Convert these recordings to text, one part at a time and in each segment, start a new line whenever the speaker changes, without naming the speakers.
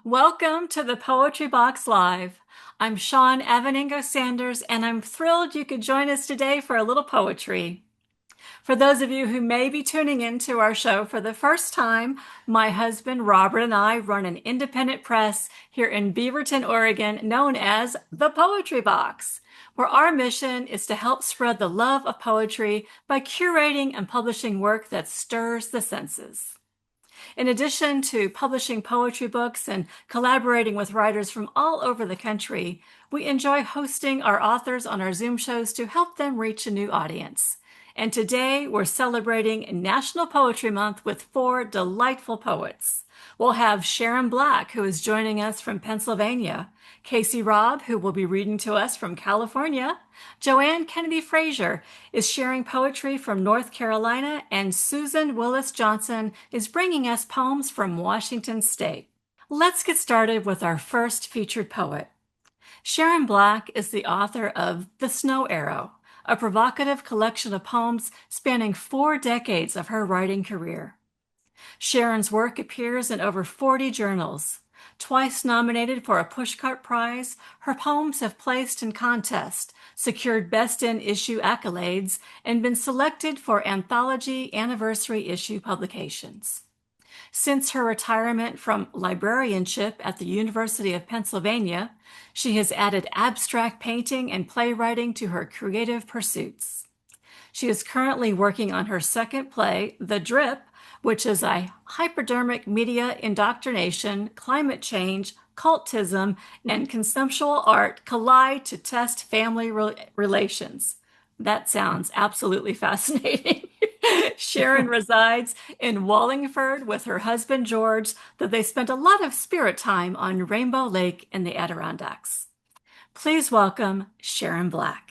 Welcome to the Poetry Box Live. I'm Shawn Aveningo Sanders, and I'm thrilled you could join us today for a little poetry. For those of you who may be tuning into our show for the first time, my husband Robert and I run an independent press here in Beaverton, Oregon, known as the Poetry Box, where our mission is to help spread the love of poetry by curating and publishing work that stirs the senses. In addition to publishing poetry books and collaborating with writers from all over the country, we enjoy hosting our authors on our Zoom shows to help them reach a new audience. And today we're celebrating National Poetry Month with four delightful poets. We'll have Sharon Black, who is joining us from Pennsylvania, Robb, who will be reading to us from California, Joanne Kennedy Frazer is sharing poetry from North Carolina, and Susan Willis Johnson is bringing us poems from Washington State. Let's get started with our first featured poet. Sharon Black is the author of The Snow Arrow, a provocative collection of poems spanning 4 decades of her writing career. Sharon's work appears in over 40 journals. Twice nominated for a Pushcart Prize, her poems have placed in contest, secured Best in Issue accolades, and been selected for anthology anniversary issue publications. Since her retirement from librarianship at the University of Pennsylvania, she has added abstract painting and playwriting to her creative pursuits. She is currently working on her second play, The Drip, which is a hypodermic media indoctrination, climate change, cultism, and conceptual art collide to test family relations. That sounds absolutely fascinating. Sharon resides in Wallingford with her husband George, though they spent a lot of spirit time on Rainbow Lake in the Adirondacks. Please welcome Sharon Black.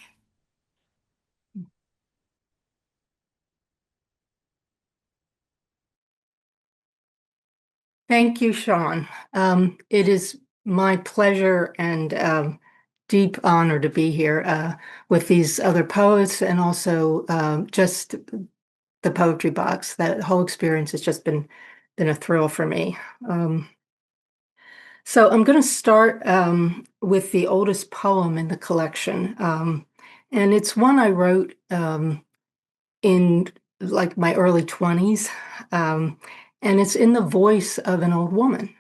Thank you, Shawn. It is my pleasure and deep honor to be here with these other poets and also just the poetry box. That whole experience has just been a thrill for me. So I'm going to start with the oldest poem in the collection, and it's one I wrote in like my early 20s, and it's in the voice of an old woman.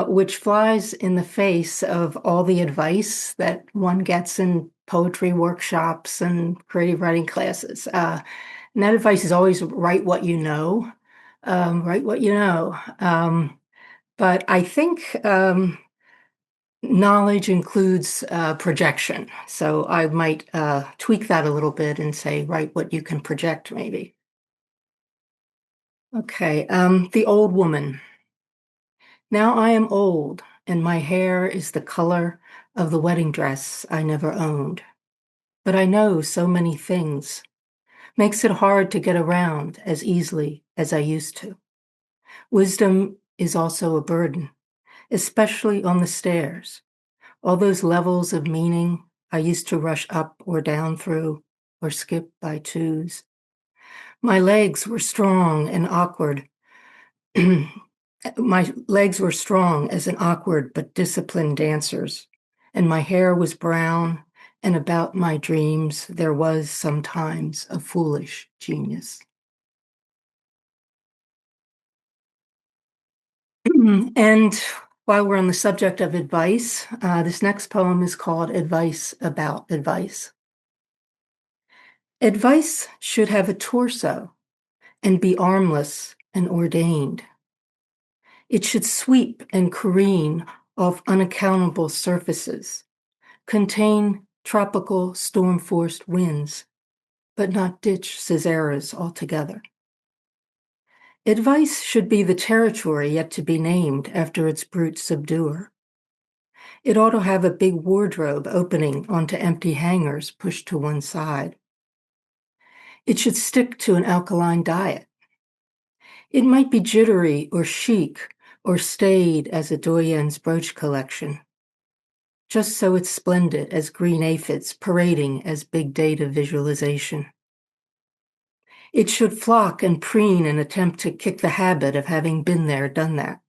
Which flies in the face of all the advice that one gets in poetry workshops and creative writing classes. And that advice is always write what you know, write what you know. But I think knowledge includes projection. So I might tweak that a little bit and say, write what you can project, maybe. Okay, The Old Woman. Now I am old, and my hair is the color of the wedding dress I never owned. But I know so many things. Makes it hard to get around as easily as I used to. Wisdom is also a burden, especially on the stairs. All those levels of meaning I used to rush up or down through or skip by twos. My legs were strong and awkward. My legs were strong as an awkward but disciplined dancer's, and my hair was brown, and about my dreams there was sometimes a foolish genius. And while we're on the subject of advice, this next poem is called Advice About Advice. Advice should have a torso and be armless and ordained. It should sweep and careen off unaccountable surfaces, contain tropical storm-forced winds, but not ditch Caesaras altogether. Advice should be the territory yet to be named after its brute subduer. It ought to have a big wardrobe opening onto empty hangers pushed to one side. It should stick to an alkaline diet. It might be jittery or chic or staid as a doyen's brooch collection, just so it's splendid as green aphids parading as big data visualization. It should flock and preen and attempt to kick the habit of having been there, done that.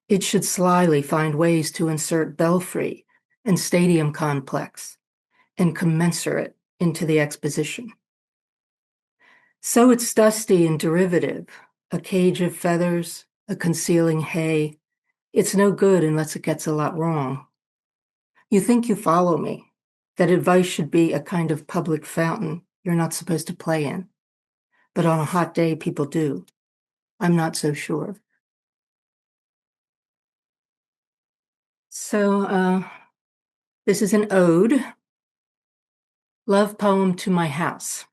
It should slyly find ways to insert belfry and stadium complex and commensurate into the exposition. So it's dusty and derivative, a cage of feathers, a concealing hay. It's no good unless it gets a lot wrong. You think you follow me, that advice should be a kind of public fountain you're not supposed to play in. But on a hot day, people do. I'm not so sure. So this is an ode, love poem to my house.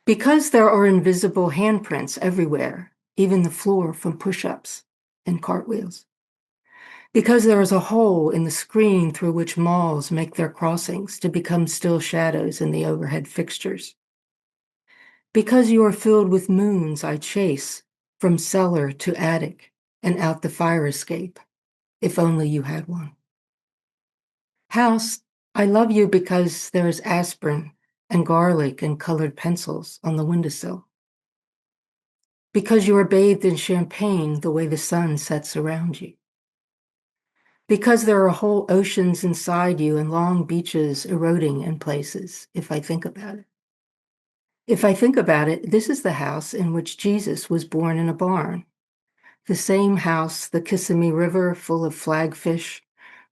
Because there are invisible handprints everywhere, even the floor from push-ups and cartwheels. Because there is a hole in the screen through which malls make their crossings to become still shadows in the overhead fixtures. Because you are filled with moons I chase from cellar to attic and out the fire escape, if only you had one. House, I love you because there is aspirin and garlic and colored pencils on the windowsill. Because you are bathed in champagne the way the sun sets around you. Because there are whole oceans inside you and long beaches eroding in places, if I think about it. If I think about it, this is the house in which Jesus was born in a barn. The same house the Kissimmee River, full of flagfish,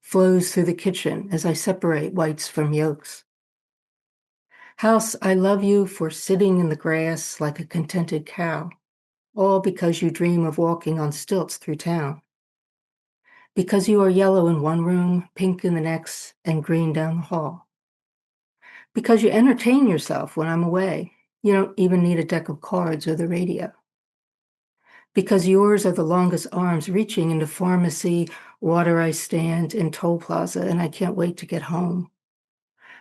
flows through the kitchen as I separate whites from yolks. House, I love you for sitting in the grass like a contented cow, all because you dream of walking on stilts through town. Because you are yellow in one room, pink in the next, and green down the hall. Because you entertain yourself when I'm away. You don't even need a deck of cards or the radio. Because yours are the longest arms reaching into pharmacy, water ice stand, and toll plaza, and I can't wait to get home.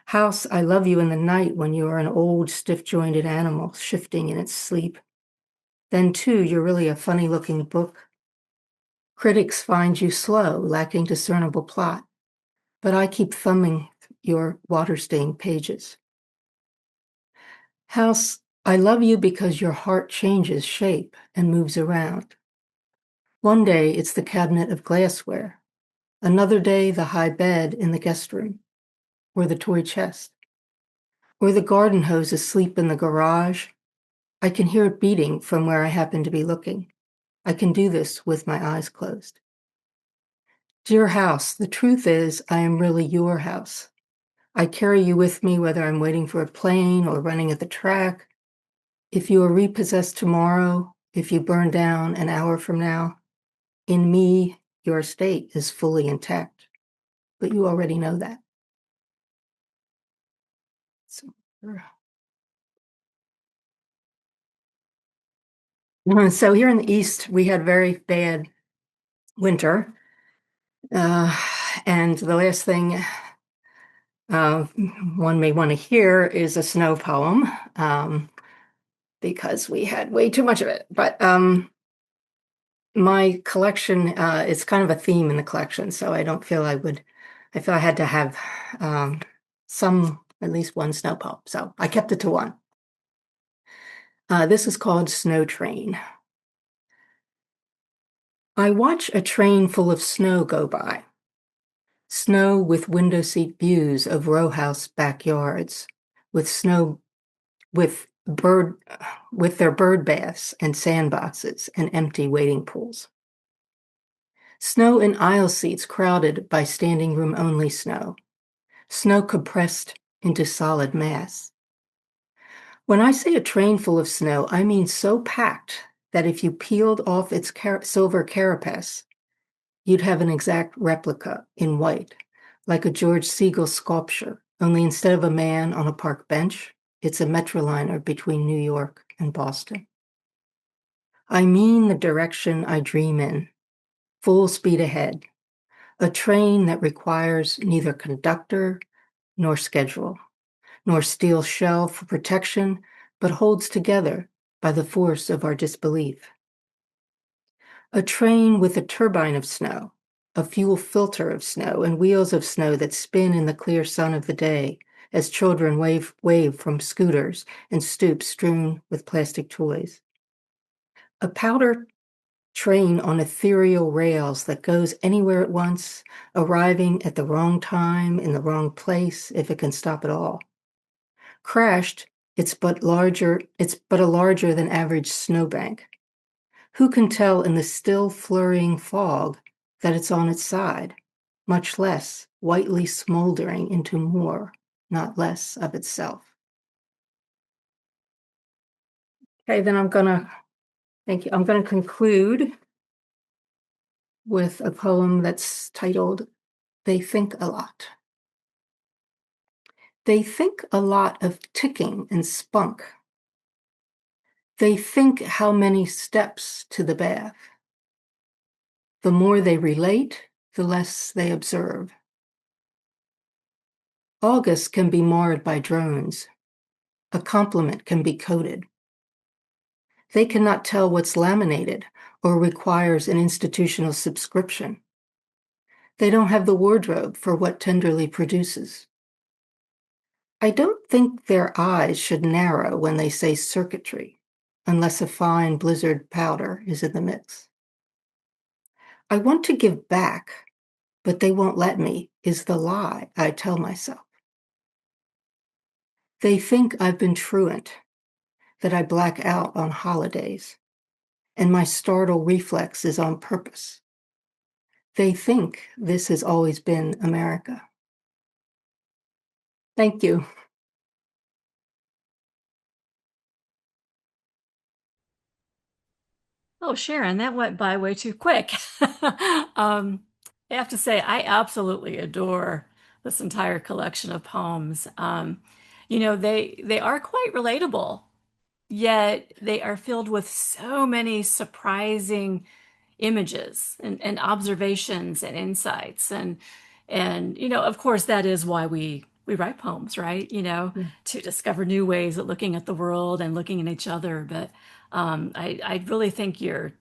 House, I love you in the night when you are an old, stiff-jointed animal shifting in its sleep. Then, too, you're really a funny-looking book. Critics find you slow, lacking discernible plot, but I keep thumbing your water-stained pages. House, I love you because your heart changes shape and moves around. One day, it's the cabinet of glassware. Another day, the high bed in the guest room, or the toy chest, or the garden hose asleep in the garage. I can hear it beating from where I happen to be looking. I can do this with my eyes closed. Dear house, the truth is I am really your house. I carry you with me whether I'm waiting for a plane or running at the track. If you are repossessed tomorrow, if you burn down an hour from now, in me, your estate is fully intact. But you already know that. So here in the East, we had very bad winter. And the last thing one may want to hear is a snow poem, because we had way too much of it. But my collection is kind of a theme in the collection, so I don't feel I feel I had to have at least one snow poem. So I kept it to one. This is called Snow Train. I watch a train full of snow go by. Snow with window seat views of row house backyards, with snow with their bird baths and sandboxes and empty waiting pools. Snow in aisle seats crowded by standing room only snow. Snow compressed into solid mass. When I say a train full of snow, I mean so packed that if you peeled off its silver carapace, you'd have an exact replica in white, like a George Segal sculpture, only instead of a man on a park bench, it's a Metroliner between New York and Boston. I mean the direction I dream in, full speed ahead, a train that requires neither conductor nor schedule, nor steel shell for protection, but holds together by the force of our disbelief. A train with a turbine of snow, a fuel filter of snow, and wheels of snow that spin in the clear sun of the day as children wave from scooters and stoops strewn with plastic toys. A powder train on ethereal rails that goes anywhere at once, arriving at the wrong time in the wrong place if it can stop at all. Crashed, it's but a larger than average snowbank. Who can tell in the still flurrying fog that it's on its side, much less whitely smoldering into more, not less of itself? Okay, then thank you. I'm gonna conclude with a poem that's titled, They Think a Lot. They think a lot of ticking and spunk. They think how many steps to the bath. The more they relate, the less they observe. August can be marred by drones. A compliment can be coded. They cannot tell what's laminated or requires an institutional subscription. They don't have the wardrobe for what tenderly produces. I don't think their eyes should narrow when they say circuitry, unless a fine blizzard powder is in the mix. I want to give back, but they won't let me, is the lie I tell myself. They think I've been truant, that I black out on holidays, and my startle reflex is on purpose. They think this has always been America. Thank you.
Oh, Sharon, that went by way too quick. I have to say, I absolutely adore this entire collection of poems. They are quite relatable, yet they are filled with so many surprising images and observations and insights. And of course, that is why we write poems, right?
Yeah.
To discover new ways of looking at the world and looking at each other. But I really think so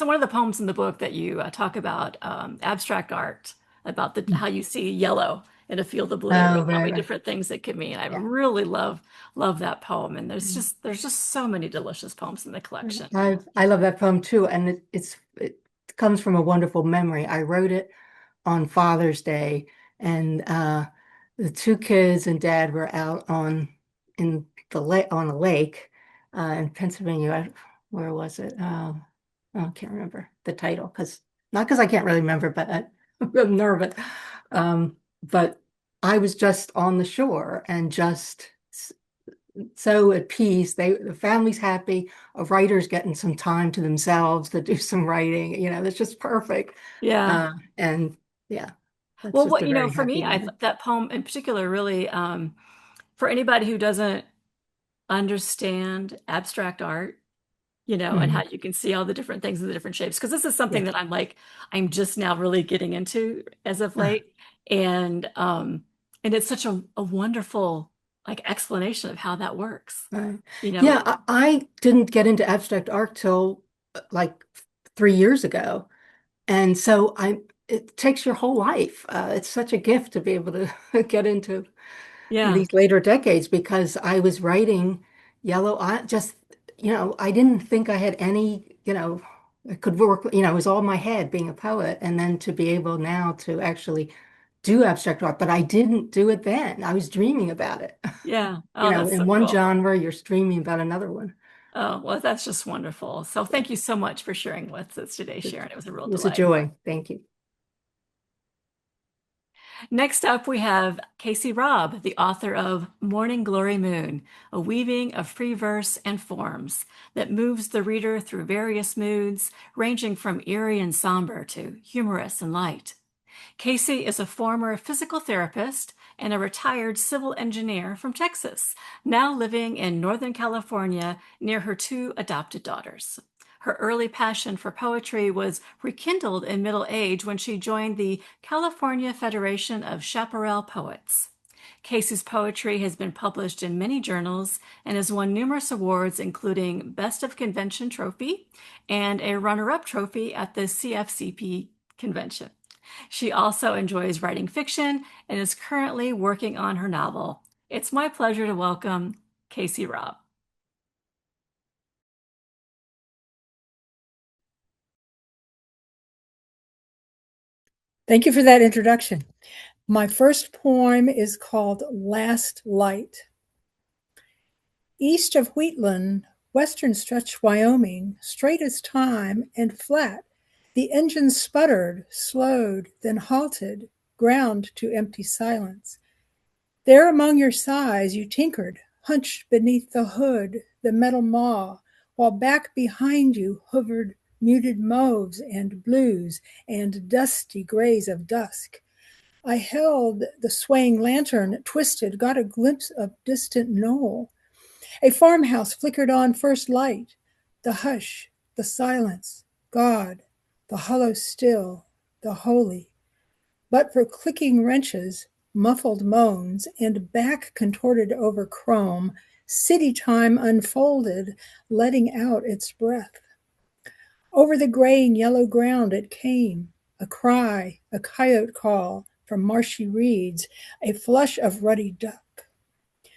one of the poems in the book that you talk about abstract art, about how you see yellow in a field of blue
Oh,
and how
right,
many
right.
different things it could mean. I
Yeah.
really love that poem, and
Mm.
there's just so many delicious poems in the collection.
I love that poem too, and it comes from a wonderful memory. I wrote it on Father's Day, and the two kids and Dad were out in the lake on a lake in Pennsylvania. Where was it? I can't remember the title not because I can't really remember, but I'm nervous. But I was just on the shore and just so at peace. The family's happy. A writer's getting some time to themselves to do some writing. That's just perfect.
Yeah.
And yeah, that's
Well,
just a very
for
happy
me,
moment.
that poem in particular really, for anybody who doesn't understand abstract art, and how
Mhm.
you can see all the different things in the different shapes. Because this is
Yeah.
something that I'm just now really getting into as of late. And it's such a wonderful explanation of how that works.
Right.
You know,
Yeah, I didn't get into abstract art till like 3 years ago. And so it takes your whole life. It's such a gift to be able to get into in
yeah,
these later decades because I was writing yellow. I didn't think I had any, it could work, it was all in my head being a poet. And then to be able now to actually do abstract art, but I didn't do it then. I was dreaming about it.
yeah. Oh, that's so
In one
cool.
genre, you're dreaming about another one.
Oh, well, that's just wonderful. So
Yeah,
thank you so much for sharing with us today,
it
Sharon. It was a real
was a
delight.
joy. Thank you.
Next up, we have Casey Robb, the author of Morning Glory Moon, a weaving of free verse and forms that moves the reader through various moods, ranging from eerie and somber to humorous and light. Casey is a former physical therapist and a retired civil engineer from Texas, now living in Northern California near her two adopted daughters. Her early passion for poetry was rekindled in middle age when she joined the California Federation of Chaparral Poets. Casey's poetry has been published in many journals and has won numerous awards, including Best of Convention Trophy and a runner-up trophy at the CFCP convention. She also enjoys writing fiction and is currently working on her novel. It's my pleasure to welcome Casey Robb.
Thank you for that introduction. My first poem is called Last Light. East of Wheatland, western stretch Wyoming, straight as time and flat, the engine sputtered, slowed, then halted, ground to empty silence. There among your sighs you tinkered, hunched beneath the hood, the metal maw, while back behind you hovered muted mauves and blues and dusty grays of dusk. I held the swaying lantern, twisted, got a glimpse of distant knoll. A farmhouse flickered on first light. The hush, the silence, God, the hollow still, the holy. But for clicking wrenches, muffled moans, and back contorted over chrome, city time unfolded, letting out its breath. Over the graying yellow ground it came, a cry, a coyote call from marshy reeds, a flush of ruddy duck.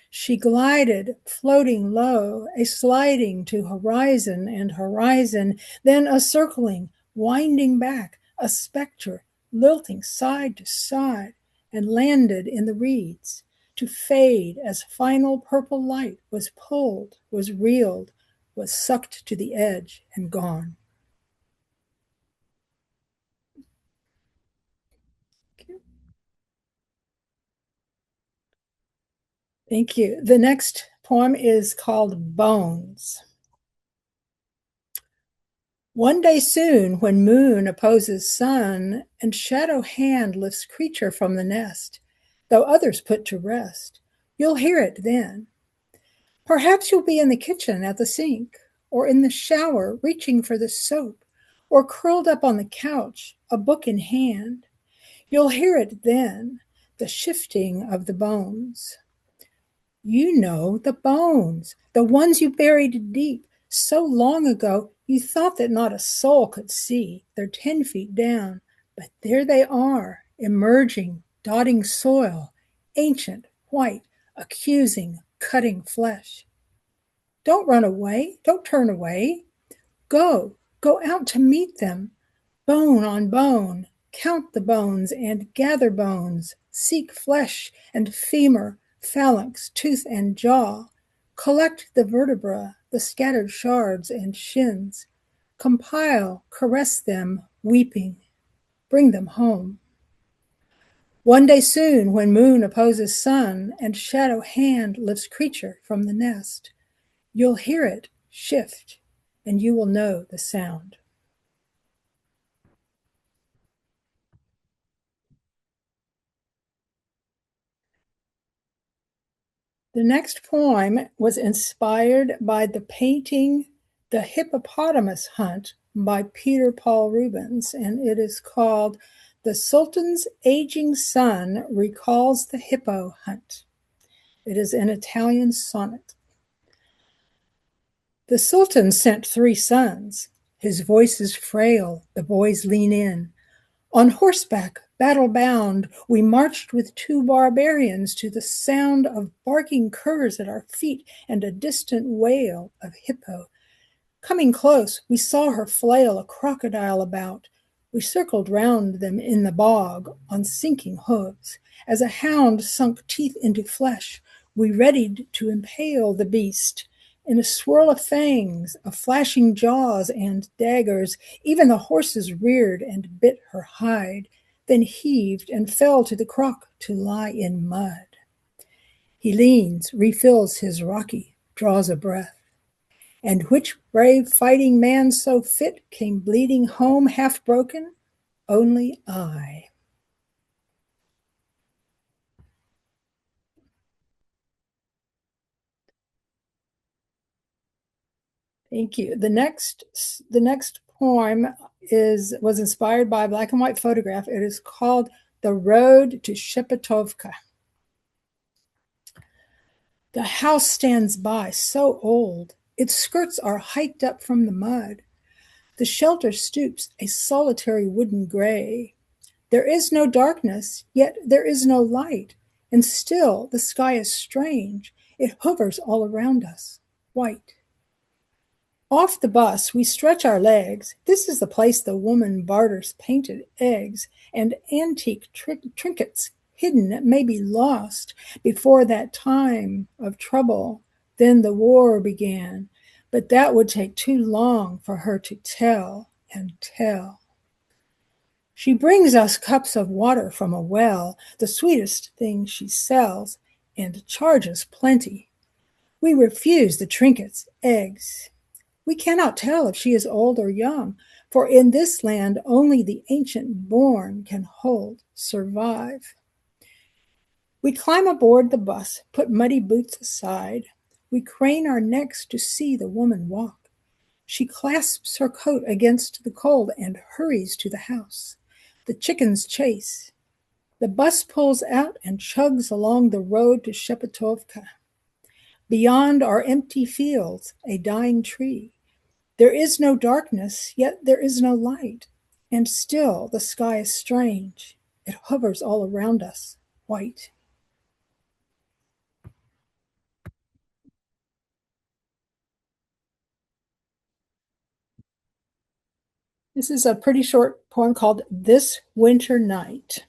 She glided, floating low, a sliding to horizon and horizon, then a circling, winding back, a spectre, lilting side to side, and landed in the reeds, to fade as final purple light was pulled, was reeled, was sucked to the edge and gone. Thank you. The next poem is called Bones. One day soon, when moon opposes sun, and shadow hand lifts creature from the nest, though others put to rest, you'll hear it then. Perhaps you'll be in the kitchen at the sink, or in the shower reaching for the soap, or curled up on the couch, a book in hand. You'll hear it then, the shifting of the bones. You know, the bones, the ones you buried deep so long ago you thought that not a soul could see. They're 10 feet down, but there they are, emerging, dotting soil, ancient, white, accusing, cutting flesh. Don't run away, don't turn away. Go out to meet them, bone on bone. Count the bones and gather bones. Seek flesh and femur, phalanx, tooth, and jaw. Collect the vertebra, the scattered shards and shins. Compile, caress them, weeping. Bring them home. One day soon, when moon opposes sun and shadow hand lifts creature from the nest, you'll hear it shift, and you will know the sound. The next poem was inspired by the painting The Hippopotamus Hunt by Peter Paul Rubens, and it is called The Sultan's Aging Son Recalls the Hippo Hunt. It is an Italian sonnet. The Sultan sent 3 sons. His voice is frail, the boys lean in. On horseback, battle-bound, we marched with 2 barbarians to the sound of barking curs at our feet and a distant wail of hippo. Coming close, we saw her flail a crocodile about. We circled round them in the bog on sinking hooves. As a hound sunk teeth into flesh, we readied to impale the beast. In a swirl of fangs, of flashing jaws and daggers, even the horses reared and bit her hide, then heaved and fell to the croc to lie in mud. He leans, refills his rocky, draws a breath. And which brave fighting man so fit came bleeding home half broken? Only I. Thank you. The next poem was inspired by a black and white photograph. It is called The Road to Shepetovka. The house stands by, so old. Its skirts are hiked up from the mud. The shelter stoops, a solitary wooden gray. There is no darkness, yet there is no light. And still the sky is strange. It hovers all around us, white. Off the bus, we stretch our legs. This is the place the woman barters painted eggs and antique trinkets hidden, maybe lost, before that time of trouble. Then the war began, but that would take too long for her to tell and tell. She brings us cups of water from a well, the sweetest thing she sells, and charges plenty. We refuse the trinkets, eggs. We cannot tell if she is old or young, for in this land only the ancient born can hold, survive. We climb aboard the bus, put muddy boots aside. We crane our necks to see the woman walk. She clasps her coat against the cold and hurries to the house. The chickens chase. The bus pulls out and chugs along the road to Shepetovka. Beyond are empty fields, a dying tree. There is no darkness, yet there is no light. And still the sky is strange. It hovers all around us, white. This is a pretty short poem called This Winter Night.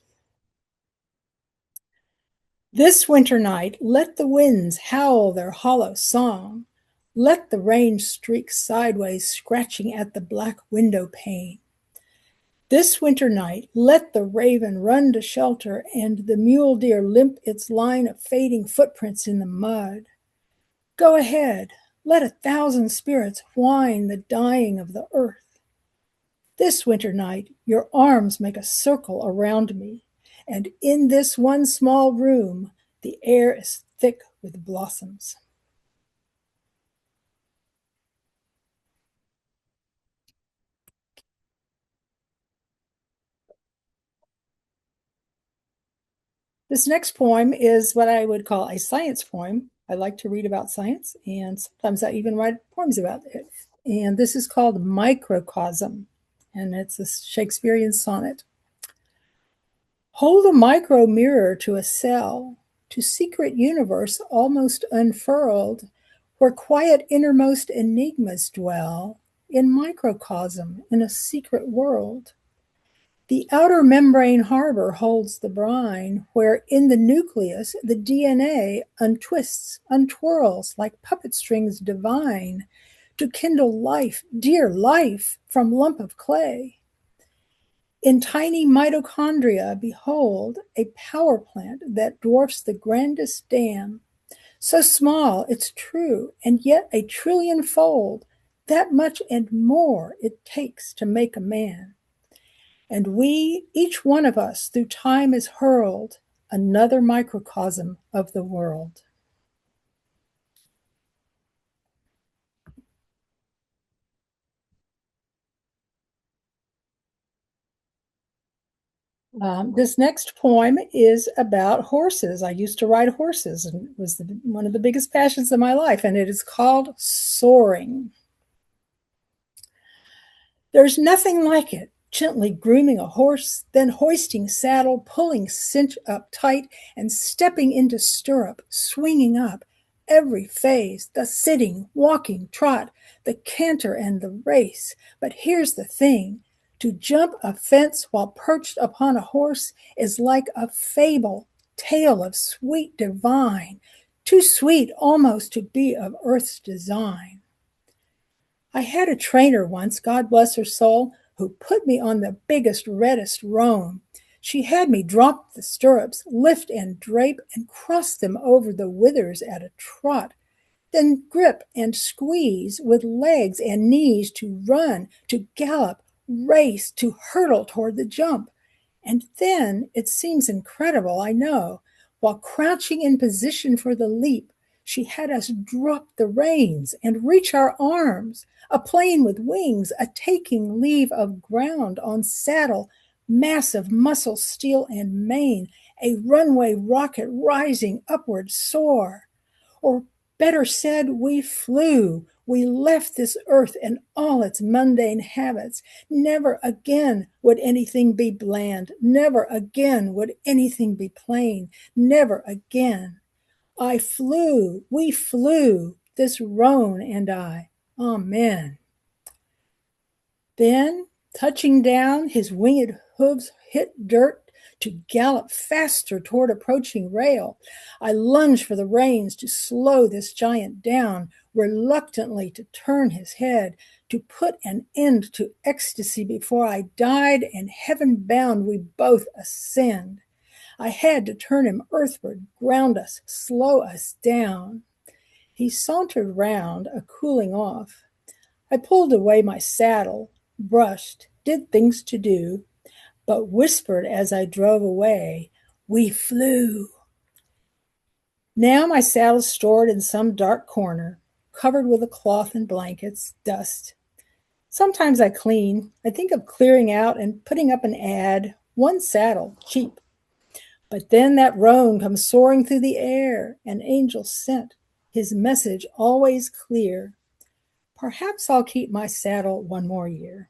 This winter night, let the winds howl their hollow song. Let the rain streak sideways, scratching at the black window pane. This winter night, let the raven run to shelter and the mule deer limp its line of fading footprints in the mud. Go ahead, let 1,000 spirits whine the dying of the earth. This winter night, your arms make a circle around me, and in this one small room, the air is thick with blossoms. This next poem is what I would call a science poem. I like to read about science, and sometimes I even write poems about it. And this is called Microcosm, and it's a Shakespearean sonnet. Hold a micro mirror to a cell, to secret universe almost unfurled, where quiet innermost enigmas dwell, in microcosm, in a secret world. The outer membrane harbor holds the brine, where in the nucleus the DNA untwists, untwirls like puppet strings divine, to kindle life, dear life, from lump of clay. In tiny mitochondria, behold, a power plant that dwarfs the grandest dam. So small, it's true, and yet a trillion-fold, that much and more it takes to make a man. And we, each one of us, through time is hurled, another microcosm of the world. This next poem is about horses. I used to ride horses, and it was one of the biggest passions of my life, and it is called Soaring. There's nothing like it, gently grooming a horse, then hoisting saddle, pulling cinch up tight, and stepping into stirrup, swinging up, every phase, the sitting, walking, trot, the canter and the race. But here's the thing, to jump a fence while perched upon a horse is like a fable, tale of sweet divine, too sweet almost to be of earth's design. I had a trainer once, God bless her soul, who put me on the biggest, reddest roan. She had me drop the stirrups, lift and drape, and cross them over the withers at a trot, then grip and squeeze with legs and knees to run, to gallop, race, to hurtle toward the jump. And then, it seems incredible, I know, while crouching in position for the leap, she had us drop the reins and reach our arms, a plane with wings, a taking leave of ground on saddle, massive muscle, steel, and mane, a runway rocket rising upward soar. Or better said, we flew. We left this earth and all its mundane habits. Never again would anything be bland. Never again would anything be plain. Never again. I flew, we flew, this roan and I, Amen. Then, touching down, his winged hooves hit dirt to gallop faster toward approaching rail. I lunge for the reins to slow this giant down, reluctantly to turn his head, to put an end to ecstasy before I died, and heaven bound we both ascend. I had to turn him earthward, ground us, slow us down. He sauntered round, a cooling off. I pulled away my saddle, brushed, did things to do, but whispered as I drove away, we flew. Now my saddle's stored in some dark corner, covered with a cloth and blankets, dust. Sometimes I clean. I think of clearing out and putting up an ad, one saddle, cheap. But then that roan comes soaring through the air, an angel sent, his message always clear. Perhaps I'll keep my saddle one more year.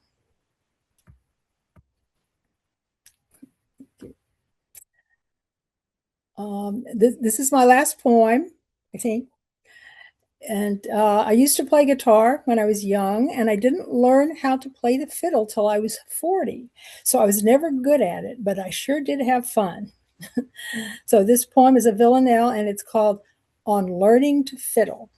This is my last poem, I think. And I used to play guitar when I was young, and I didn't learn how to play the fiddle till I was 40. So I was never good at it, but I sure did have fun. So this poem is a villanelle, and it's called On Learning to Fiddle.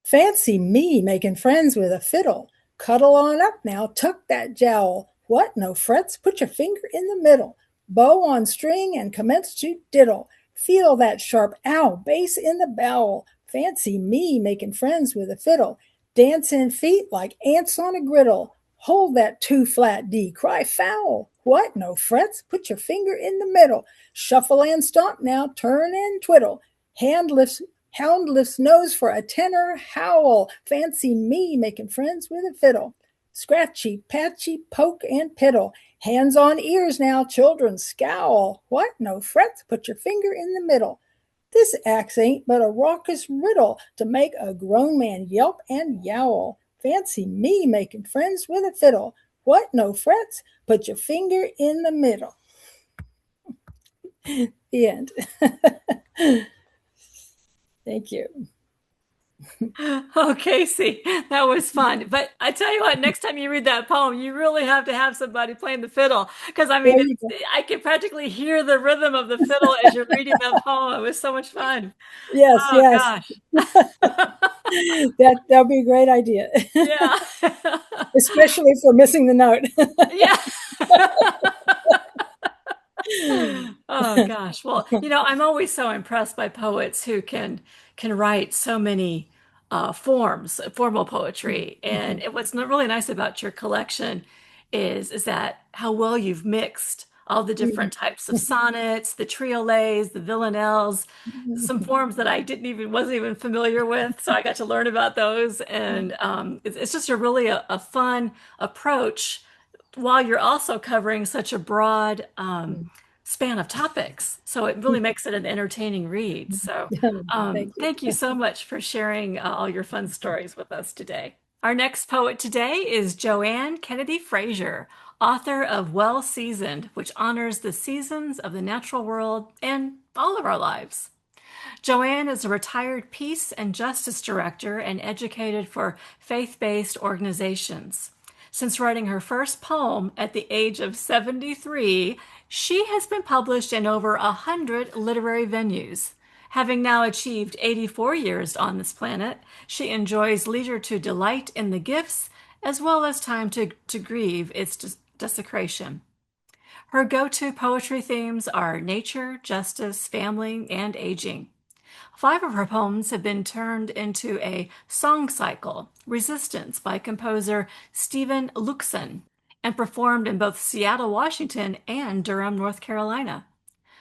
Fancy me making friends with a fiddle. Cuddle on up now, tuck that jowl. What, no frets? Put your finger in the middle. Bow on string and commence to diddle. Feel that sharp ow, bass in the bowel. Fancy me making friends with a fiddle. Dancing feet like ants on a griddle. Hold that 2-flat D, cry foul. What, no frets? Put your finger in the middle. Shuffle and stomp now, turn and twiddle. Hound lifts nose for a tenor howl. Fancy me making friends with a fiddle. Scratchy, patchy, poke, and piddle. Hands on ears now, children scowl. What? No frets? Put your finger in the middle. This axe ain't but a raucous riddle to make a grown man yelp and yowl. Fancy me making friends with a fiddle. What? No frets? Put your finger in the middle. The end. Thank you.
Oh, Casey, that was fun. But I tell you what, next time you read that poem, you really have to have somebody playing the fiddle. Because I
There
mean,
you go.
I can practically hear the rhythm of the fiddle as you're reading that poem. It was so much fun.
Yes,
Oh,
yes.
gosh.
That'll be a great idea,
Yeah.
especially for missing the note.
Yeah. Oh gosh. Well, I'm always so impressed by poets who can write so many forms, formal poetry. And what's really nice about your collection is that how well you've mixed all the different types of sonnets, the triolets, the villanelles, some forms that I didn't even wasn't even familiar with. So I got to learn about those, and it's just a really a fun approach while you're also covering such a broad span of topics. So it really makes it an entertaining read. So
Thank you.
thank you so much for sharing all your fun stories with us today. Our next poet today is Joanne Kennedy Frazer, author of Well Seasoned, which honors the seasons of the natural world and all of our lives. Joanne is a retired peace and justice director and educated for faith-based organizations. Since writing her first poem at the age of 73, she has been published in over 100 literary venues. Having now achieved 84 years on this planet, she enjoys leisure to delight in the gifts as well as time to grieve its desecration. Her go-to poetry themes are nature, justice, family, and aging. 5 of her poems have been turned into a song cycle, Resistance, by composer Stephen Luxon, and performed in both Seattle, Washington, and Durham, North Carolina.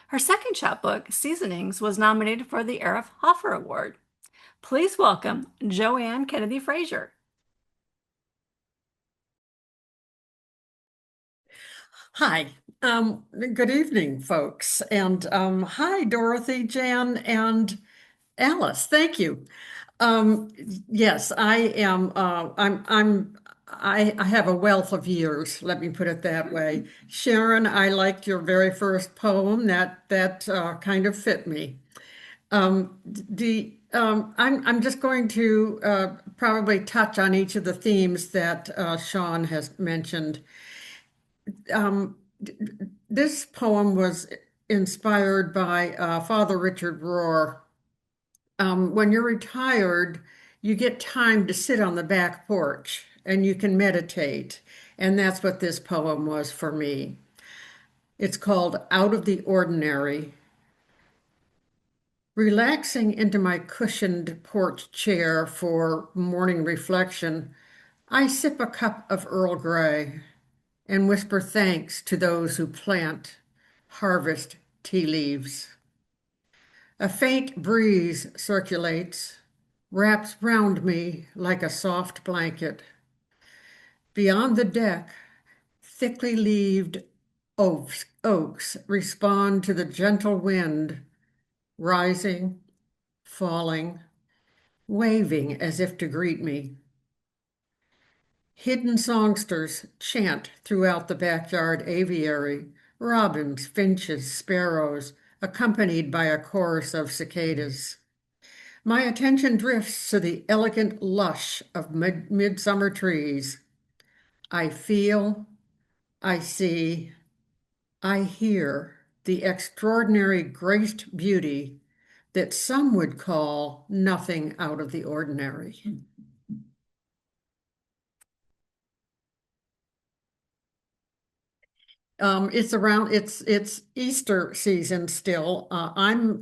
Her second chapbook, Seasonings, was nominated for the Arif Hoffer Award. Please welcome Joanne Kennedy Frazer.
Hi, good evening, folks. And hi, Dorothy, Jan, and Alice. Thank you. Yes, I am. I have a wealth of years. Let me put it that way. Sharon, I liked your very first poem. That kind of fit me. The I'm just going to probably touch on each of the themes that Shawn has mentioned. Um, this poem was inspired by Father Richard Rohr. When you're retired, you get time to sit on the back porch and you can meditate. And that's what this poem was for me. It's called Out of the Ordinary. Relaxing into my cushioned porch chair for morning reflection, I sip a cup of Earl Grey and whisper thanks to those who plant, harvest tea leaves. A faint breeze circulates, wraps round me like a soft blanket. Beyond the deck, thickly leaved oaks respond to the gentle wind, rising, falling, waving as if to greet me. Hidden songsters chant throughout the backyard aviary, robins, finches, sparrows, accompanied by a chorus of cicadas. My attention drifts to the elegant lush of midsummer trees. I feel, I see, I hear the extraordinary graced beauty that some would call nothing out of the ordinary. It's Easter season still. I'm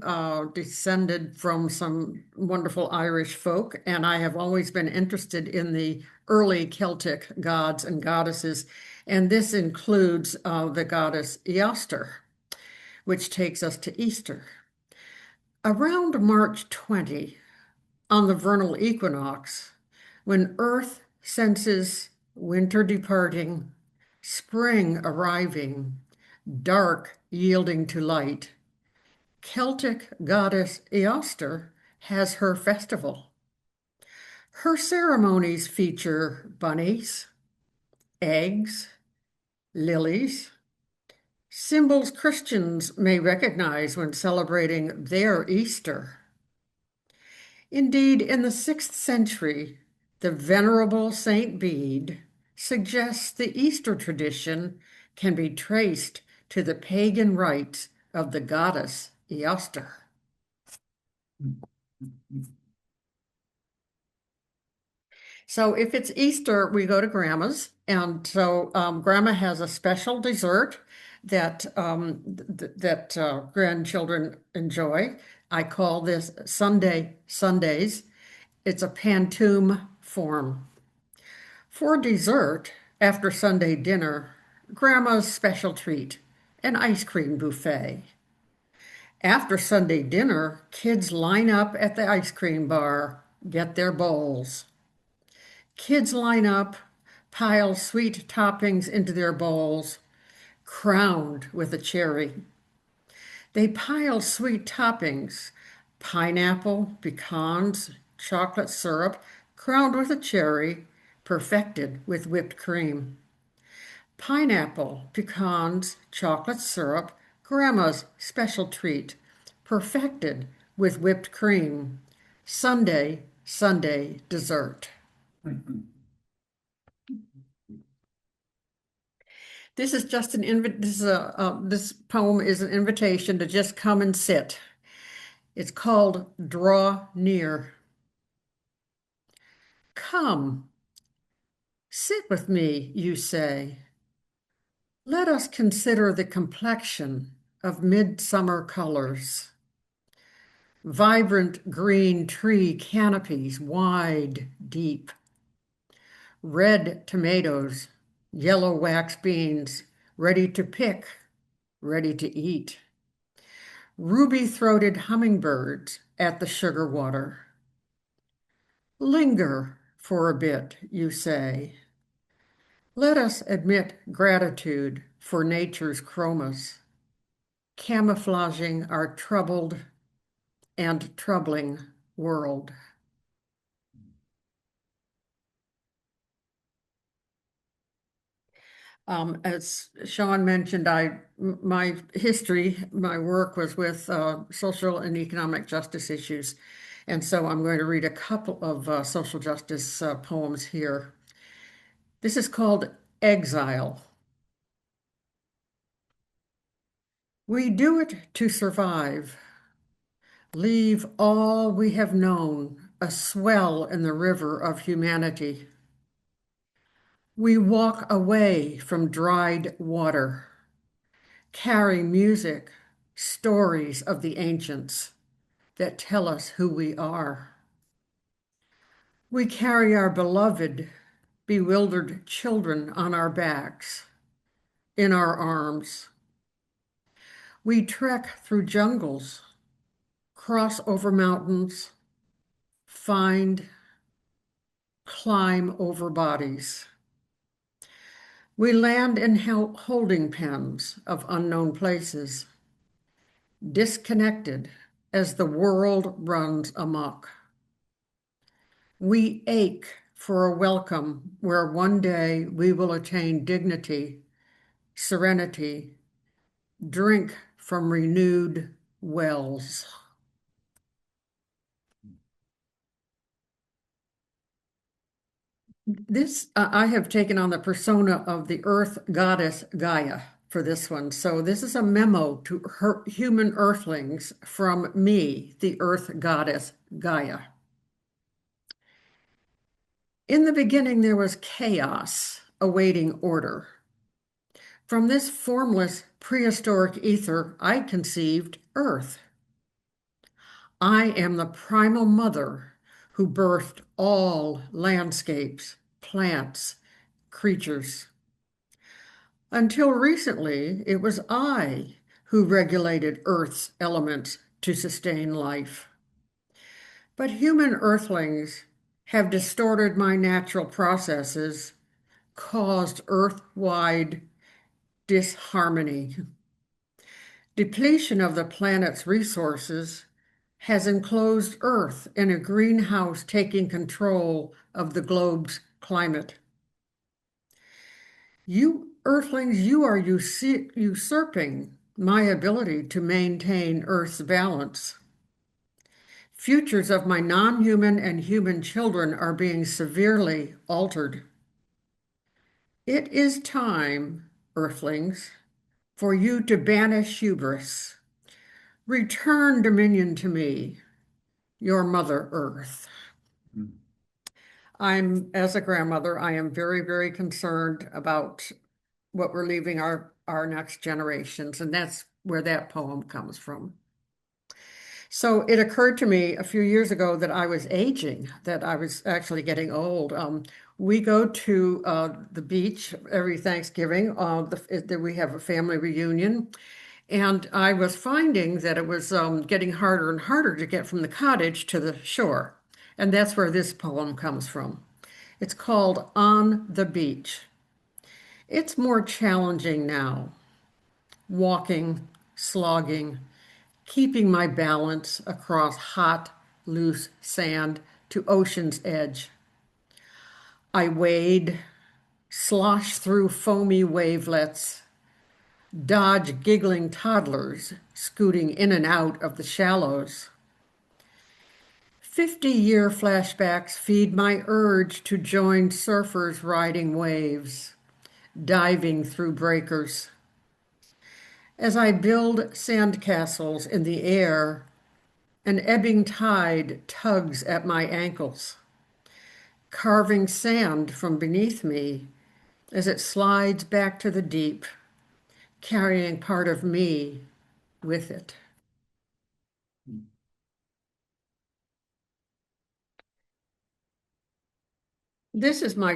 descended from some wonderful Irish folk, and I have always been interested in the early Celtic gods and goddesses, and this includes the goddess Easter, which takes us to Easter. Around March 20, on the vernal equinox, when Earth senses winter departing, spring arriving, dark yielding to light, Celtic goddess Easter has her festival. Her ceremonies feature bunnies, eggs, lilies, symbols Christians may recognize when celebrating their Easter. Indeed, in the 6th century, the Venerable Saint Bede suggests the Easter tradition can be traced to the pagan rites of the goddess Easter. So if it's Easter, we go to Grandma's. And so Grandma has a special dessert that grandchildren enjoy. I call this Sunday Sundays. It's a pantoum form. For dessert, after Sunday dinner, Grandma's special treat, an ice cream buffet. After Sunday dinner, kids line up at the ice cream bar, get their bowls. Kids line up, pile sweet toppings into their bowls, crowned with a cherry. They pile sweet toppings, pineapple, pecans, chocolate syrup, crowned with a cherry, perfected with whipped cream. Pineapple, pecans, chocolate syrup, Grandma's special treat, perfected with whipped cream. Sunday, Sunday dessert. This is just an this poem is an invitation to just come and sit. It's called Draw Near. Come, sit with me, you say. Let us consider the complexion of midsummer colors. Vibrant green tree canopies, wide, deep. Red tomatoes, yellow wax beans, ready to pick, ready to eat. Ruby-throated hummingbirds at the sugar water. Linger for a bit, you say. Let us admit gratitude for nature's chromas, camouflaging our troubled and troubling world. As Shawn mentioned, my work was with social and economic justice issues. And so I'm going to read a couple of social justice poems here. This is called Exile. We do it to survive. Leave all we have known, a swell in the river of humanity. We walk away from dried water, carry music, stories of the ancients that tell us who we are. We carry our beloved, bewildered children on our backs, in our arms. We trek through jungles, cross over mountains, find, climb over bodies. We land in holding pens of unknown places, disconnected as the world runs amok. We ache for a welcome where one day we will attain dignity, serenity, drink from renewed wells. I have taken on the persona of the earth goddess Gaia for this one. So this is a memo to her human earthlings from me, the earth goddess Gaia. In the beginning, there was chaos awaiting order. From this formless prehistoric ether, I conceived Earth. I am the primal mother who birthed all landscapes, plants, creatures. Until recently, it was I who regulated Earth's elements to sustain life. But human earthlings have distorted my natural processes, caused Earth-wide disharmony. Depletion of the planet's resources has enclosed Earth in a greenhouse taking control of the globe's climate. You Earthlings, you are usurping my ability to maintain Earth's balance. Futures of my non-human and human children are being severely altered. It is time, Earthlings, for you to banish hubris. Return dominion to me, your Mother Earth. As a grandmother, I am very, very concerned about what we're leaving our next generations, and that's where that poem comes from. So it occurred to me a few years ago that I was aging, that I was actually getting old. We go to the beach every Thanksgiving. We have a family reunion. And I was finding that it was getting harder and harder to get from the cottage to the shore. And that's where this poem comes from. It's called On the Beach. It's more challenging now, walking, slogging, keeping my balance across hot, loose sand to ocean's edge. I wade, slosh through foamy wavelets, dodge giggling toddlers scooting in and out of the shallows. 50-year flashbacks feed my urge to join surfers riding waves, diving through breakers. As I build sandcastles in the air, an ebbing tide tugs at my ankles, carving sand from beneath me as it slides back to the deep, carrying part of me with it. This is my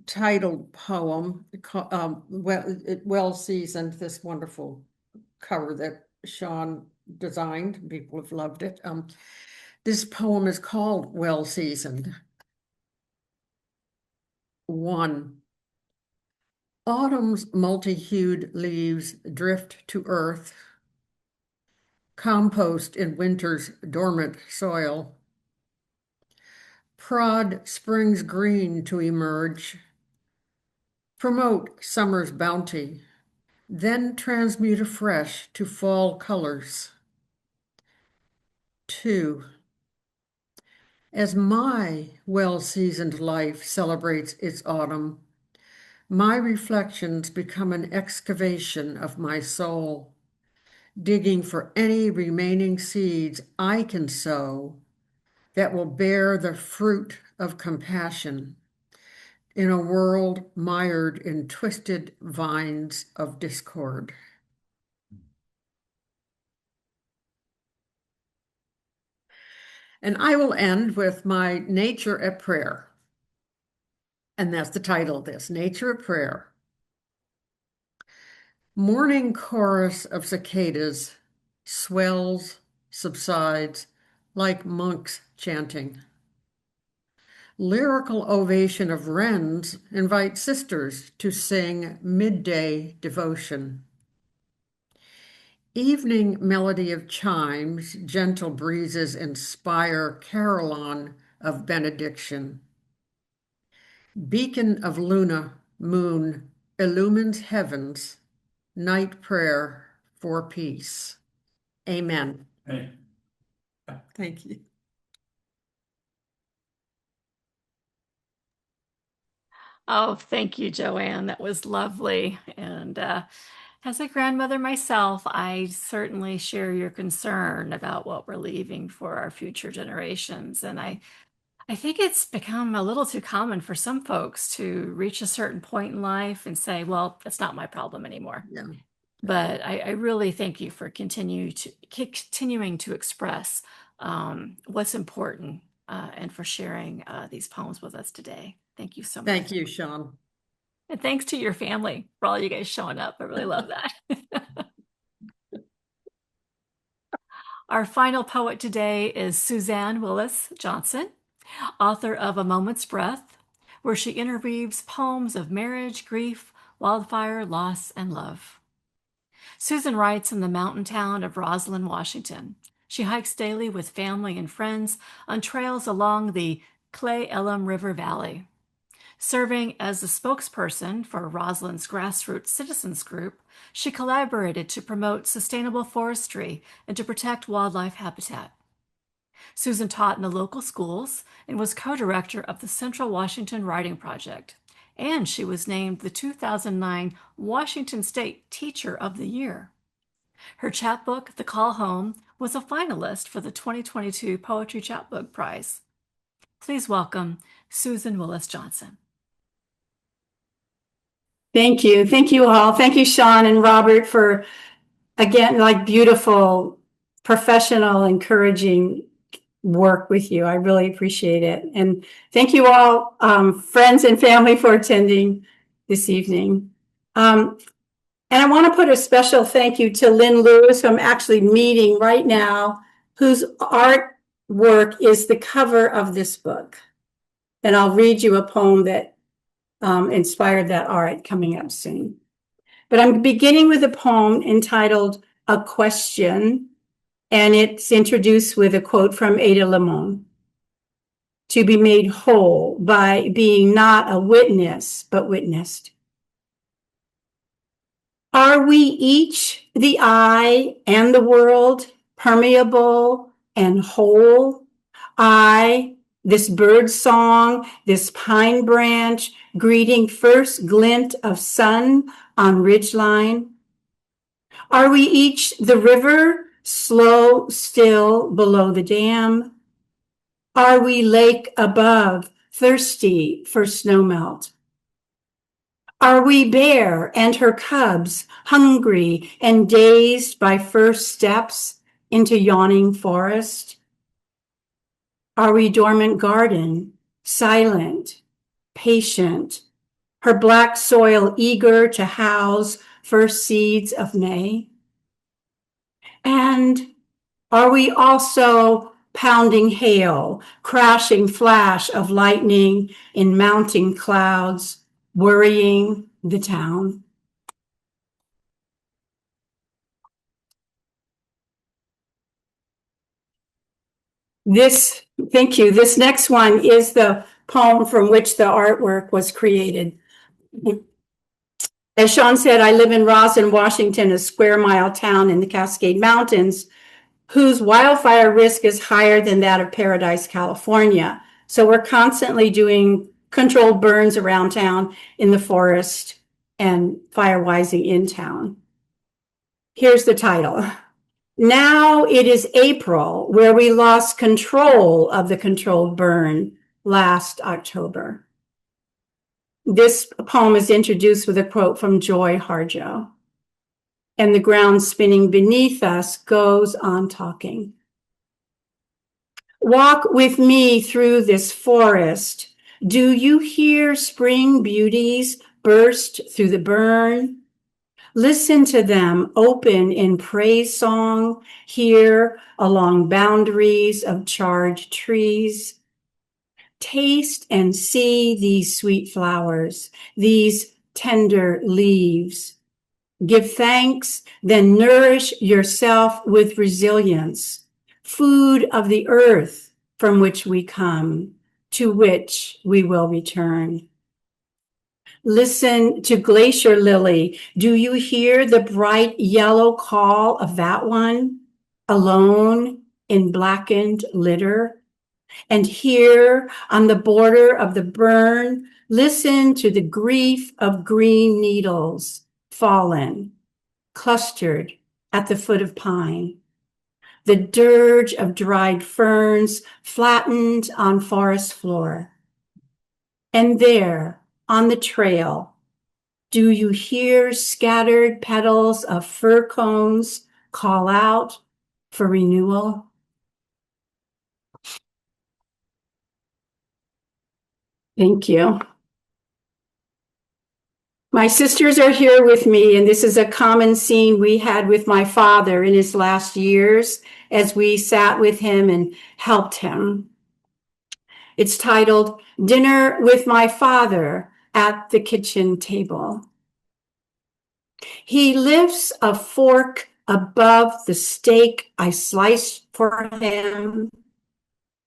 titled poem, Well Seasoned, this wonderful cover that Shawn designed. People have loved it. This poem is called Well Seasoned. 1. Autumn's multi-hued leaves drift to earth, compost in winter's dormant soil. Prod spring's green to emerge, promote summer's bounty, then transmute afresh to fall colors. 2. As my well-seasoned life celebrates its autumn, my reflections become an excavation of my soul, digging for any remaining seeds I can sow that will bear the fruit of compassion in a world mired in twisted vines of discord. And I will end with my Nature at Prayer. And that's the title of this, Nature at Prayer. Morning chorus of cicadas swells, subsides, like monks chanting. Lyrical ovation of wrens invite sisters to sing midday devotion. Evening melody of chimes, gentle breezes inspire carillon of benediction. Beacon of Luna, moon, illumines heavens, night prayer for peace. Amen.
Hey.
Thank you.
Oh, thank you, Joanne. That was lovely. And as a grandmother myself, I certainly share your concern about what we're leaving for our future generations. And I think it's become a little too common for some folks to reach a certain point in life and say, well, that's not my problem anymore.
Yeah.
But I really thank you for continuing to express what's important and for sharing these poems with us today. Thank you so much.
Thank you, Shawn.
And thanks to your family for all you guys showing up. I really love that. Our final poet today is Suzanne Willis Johnson, author of A Moment's Breath, where she interweaves poems of marriage, grief, wildfire, loss, and love. Susan writes in the mountain town of Roslyn, Washington. She hikes daily with family and friends on trails along the Clay Elum River Valley. Serving as the spokesperson for Roslyn's grassroots citizens group, she collaborated to promote sustainable forestry and to protect wildlife habitat. Susan taught in the local schools and was co-director of the Central Washington Writing Project, and she was named the 2009 Washington State Teacher of the Year. Her chapbook, The Call Home, was a finalist for the 2022 Poetry Chapbook Prize. Please welcome Susan Willis Johnson.
Thank you. Thank you all. Thank you, Shawn and Robert, for, again, like beautiful, professional, encouraging work with you. I really appreciate it. And thank you all, friends and family, for attending this evening. And I want to put a special thank you to Lynn Lewis, who I'm actually meeting right now, whose artwork is the cover of this book. And I'll read you a poem that inspired that art coming up soon. But I'm beginning with a poem entitled A Question, and it's introduced with a quote from Ada Limon. To be made whole by being not a witness, but witnessed. Are we each the I and the world, permeable and whole? I, this bird song, this pine branch, greeting first glint of sun on ridgeline? Are we each the river, slow, still below the dam? Are we lake above, thirsty for snowmelt? Are we bear and her cubs, hungry and dazed by first steps into yawning forest? Are we dormant garden, silent, patient, her black soil eager to house first seeds of May? And are we also pounding hail, crashing flash of lightning in mounting clouds, worrying the town? Thank you. This next one is the poem from which the artwork was created. As Shawn said, I live in Roslyn, Washington, a square mile town in the Cascade Mountains. whose wildfire risk is higher than that of Paradise, California. So we're constantly doing controlled burns around town in the forest and firewising in town. Here's the title. Now it is April, where we lost control of the controlled burn last October. This poem is introduced with a quote from Joy Harjo. And the ground spinning beneath us goes on talking. Walk with me through this forest. Do you hear spring beauties burst through the burn? Listen to them open in praise song here along boundaries of charred trees. Taste and see these sweet flowers, these tender leaves. Give thanks, then nourish yourself with resilience, food of the earth from which we come, to which we will return. Listen to glacier lily. Do you hear the bright yellow call of that one, alone in blackened litter? And here on the border of the burn, listen to the grief of green needles fallen, clustered at the foot of pine. The dirge of dried ferns flattened on forest floor. And there, on the trail, do you hear scattered petals of fir cones call out for renewal? Thank you. My sisters are here with me, and this is a common scene we had with my father in his last years as we sat with him and helped him. It's titled Dinner with My Father at the Kitchen Table. He lifts a fork above the steak I sliced for him,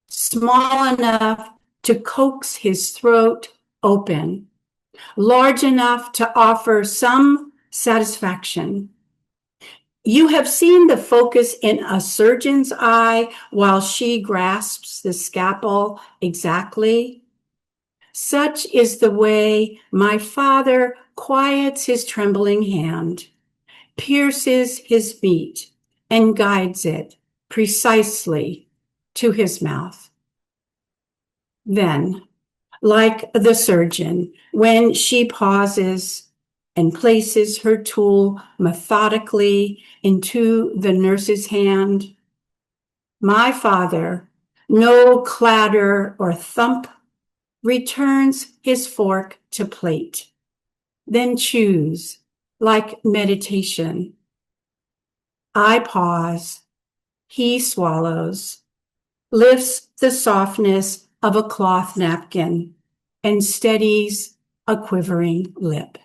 small enough to coax his throat open, large enough to offer some satisfaction. You have seen the focus in a surgeon's eye while she grasps the scalpel exactly. Such is the way my father quiets his trembling hand, pierces his meat, and guides it precisely to his mouth. Then, like the surgeon, when she pauses and places her tool methodically into the nurse's hand, my father, no clatter or thump, returns his fork to plate, then chews like meditation. I pause, he swallows, lifts the softness of a cloth napkin, and steadies a quivering lip.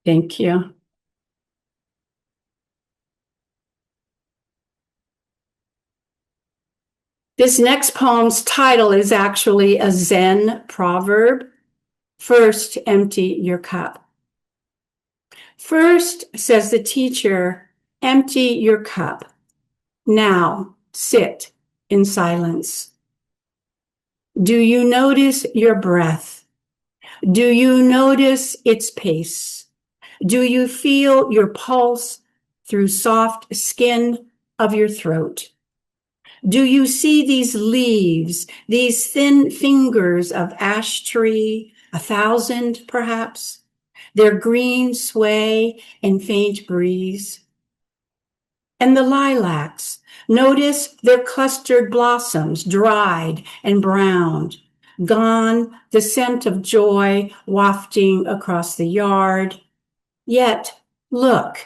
Thank you. This next poem's title is actually a Zen proverb. First, empty your cup. First, says the teacher, empty your cup. Now, sit in silence. Do you notice your breath? Do you notice its pace? Do you feel your pulse through soft skin of your throat? Do you see these leaves, these thin fingers of ash tree, 1,000 perhaps, their green sway in faint breeze? And the lilacs, notice their clustered blossoms, dried and browned, gone the scent of joy wafting across the yard. Yet, look,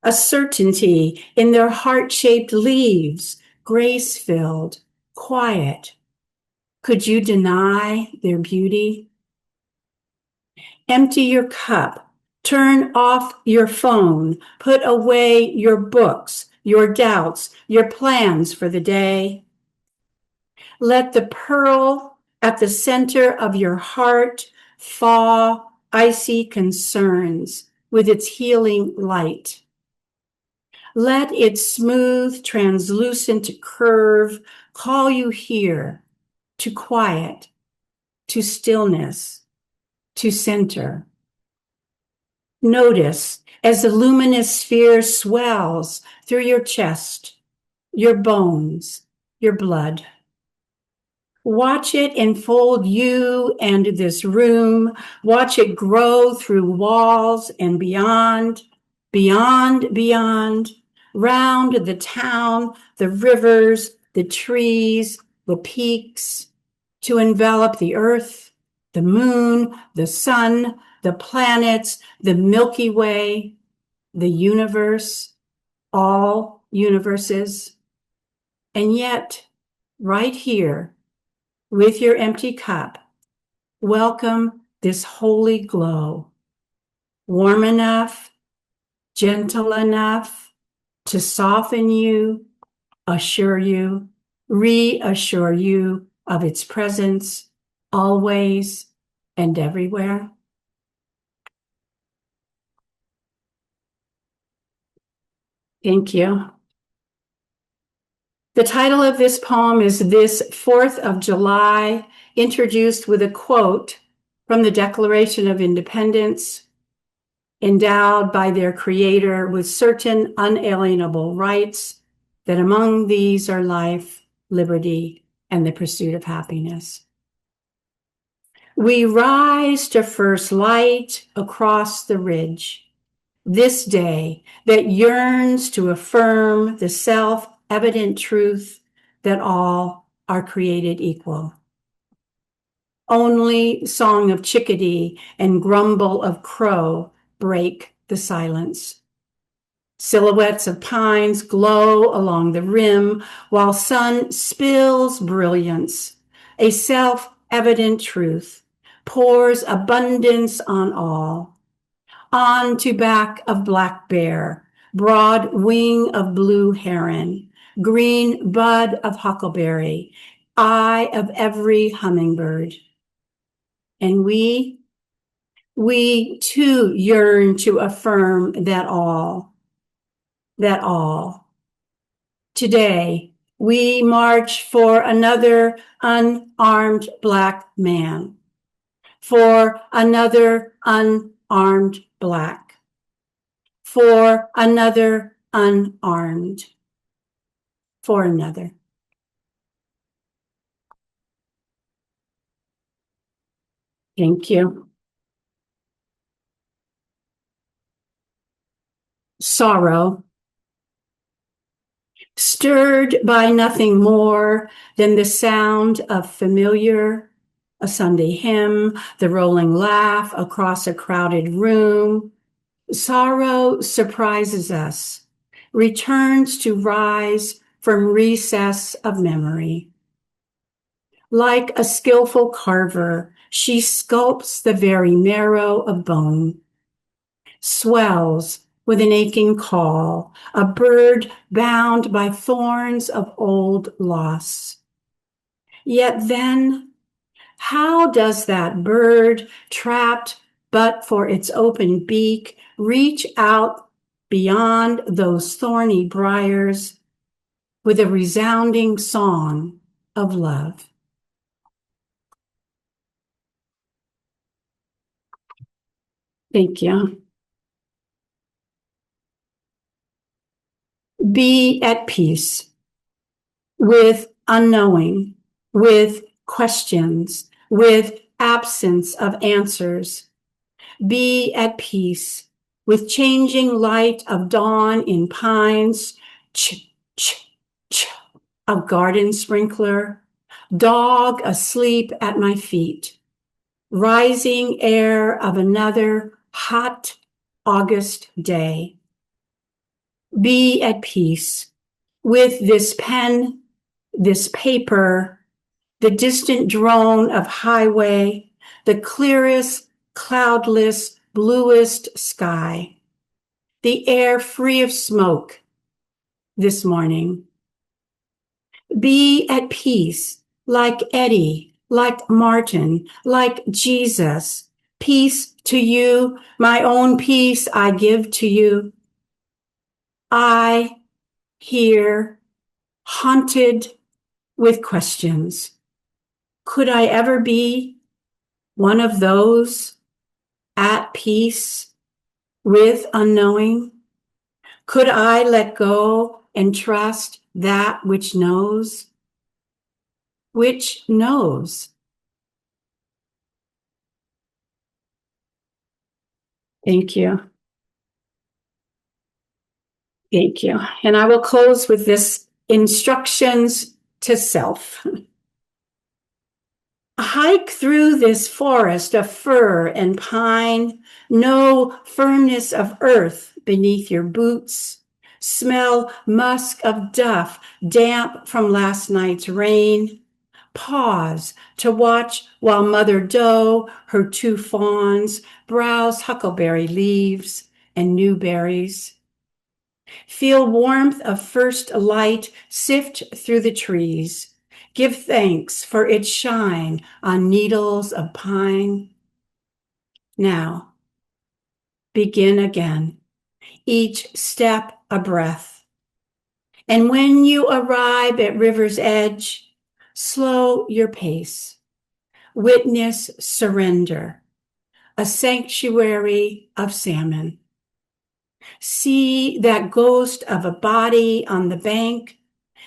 a certainty in their heart-shaped leaves, grace-filled, quiet. Could you deny their beauty? Empty your cup, turn off your phone, put away your books, your doubts, your plans for the day. Let the pearl at the center of your heart thaw icy concerns with its healing light. Let its smooth, translucent curve call you here to quiet, to stillness, to center. Notice as the luminous sphere swells through your chest, your bones, your blood. Watch it enfold you and this room. Watch it grow through walls and beyond, beyond, beyond, round the town, the rivers, the trees, the peaks, to envelop the earth, the moon, the sun, the planets, the Milky Way, the universe, all universes. And yet, right here, with your empty cup, welcome this holy glow, warm enough, gentle enough to soften you, assure you, reassure you of its presence always and everywhere. Thank you. The title of this poem is This 4th of July, introduced with a quote from the Declaration of Independence, endowed by their creator with certain unalienable rights, that among these are life, liberty, and the pursuit of happiness. We rise to first light across the ridge, this day that yearns to affirm the self-evident truth that all are created equal. Only song of chickadee and grumble of crow break the silence. Silhouettes of pines glow along the rim while sun spills brilliance. A self-evident truth pours abundance on all. On to back of black bear, broad wing of blue heron, green bud of huckleberry, eye of every hummingbird. And we too yearn to affirm that all. Today, we march for another unarmed Black man, for another unarmed Black, for another unarmed, for another. Thank you. Sorrow. Stirred by nothing more than the sound of familiar, a Sunday hymn, the rolling laugh across a crowded room. Sorrow surprises us, returns to rise from recess of memory. Like a skillful carver, she sculpts the very marrow of bone, swells with an aching call, a bird bound by thorns of old loss. Yet then, how does that bird, trapped but for its open beak, reach out beyond those thorny briars with a resounding song of love? Thank you. Be at peace with unknowing, with questions, with absence of answers. Be at peace with changing light of dawn in pines, ch, ch, ch, a garden sprinkler, dog asleep at my feet, rising air of another hot August day. Be at peace with this pen, this paper, the distant drone of highway, the clearest, cloudless, bluest sky, the air free of smoke this morning. Be at peace like Eddie, like Martin, like Jesus. Peace to you, my own peace I give to you. I here haunted with questions. Could I ever be one of those at peace with unknowing? Could I let go and trust that which knows? Which knows? Thank you. Thank you. And I will close with this instructions to self. Hike through this forest of fir and pine, no firmness of earth beneath your boots. Smell musk of duff, damp from last night's rain. Pause to watch while Mother Doe, her two fawns, browse huckleberry leaves and new berries. Feel warmth of first light sift through the trees. Give thanks for its shine on needles of pine. Now, begin again, each step a breath. And when you arrive at river's edge, slow your pace. Witness surrender, a sanctuary of salmon. See that ghost of a body on the bank.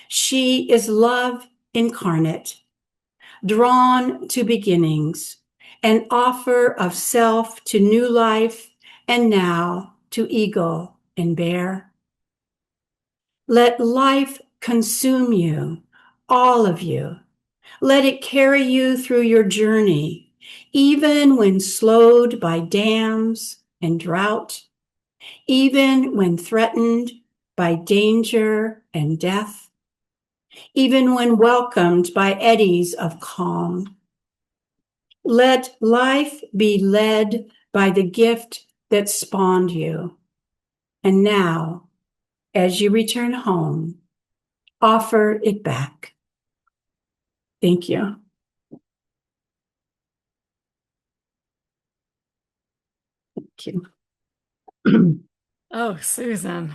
She is love incarnate, drawn to beginnings, an offer of self to new life, and now to eagle and bear. Let life consume you, all of you. Let it carry you through your journey, even when slowed by dams and drought, even when threatened by danger and death, even when welcomed by eddies of calm. Let life be led by the gift that spawned you. And now, as you return home, offer it back. Thank you. Thank you.
Oh, Susan,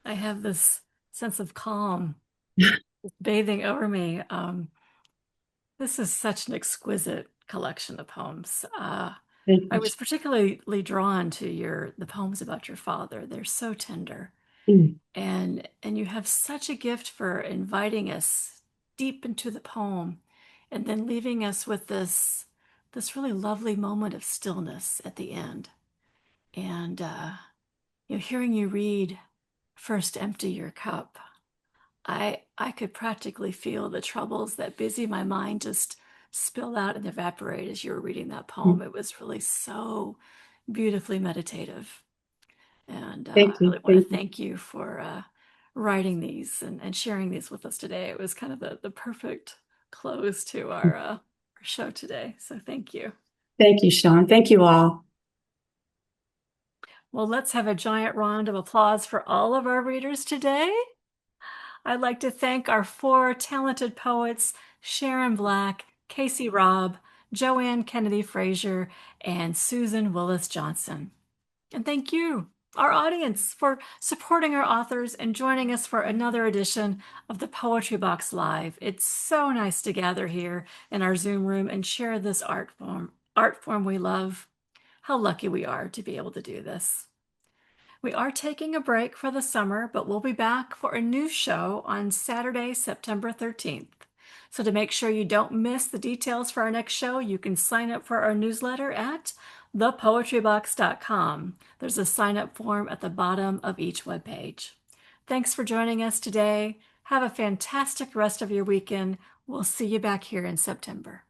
I have this sense of calm bathing over me. This is such an exquisite collection of poems. I was particularly drawn to the poems about your father. They're so tender. And you have such a gift for inviting us deep into the poem and then leaving us with this really lovely moment of stillness at the end. And hearing you read First Empty Your Cup, I could practically feel the troubles that busy my mind just spill out and evaporate as you were reading that poem. It was really so beautifully meditative. And I
Thank you.
really want to thank you for writing these and sharing these with us today. It was kind of the perfect close to our show today. So thank you.
Thank you, Shawn. Thank you all.
Well, let's have a giant round of applause for all of our readers today. I'd like to thank our 4 talented poets, Sharon Black, Casey Robb, Joanne Kennedy Frazer, and Susan Willis Johnson. And thank you, our audience, for supporting our authors and joining us for another edition of the Poetry Box Live. It's so nice to gather here in our Zoom room and share this art form we love. How lucky we are to be able to do this. We are taking a break for the summer, but we'll be back for a new show on Saturday, September 13th. So to make sure you don't miss the details for our next show, you can sign up for our newsletter at thepoetrybox.com. There's a sign-up form at the bottom of each webpage. Thanks for joining us today. Have a fantastic rest of your weekend. We'll see you back here in September.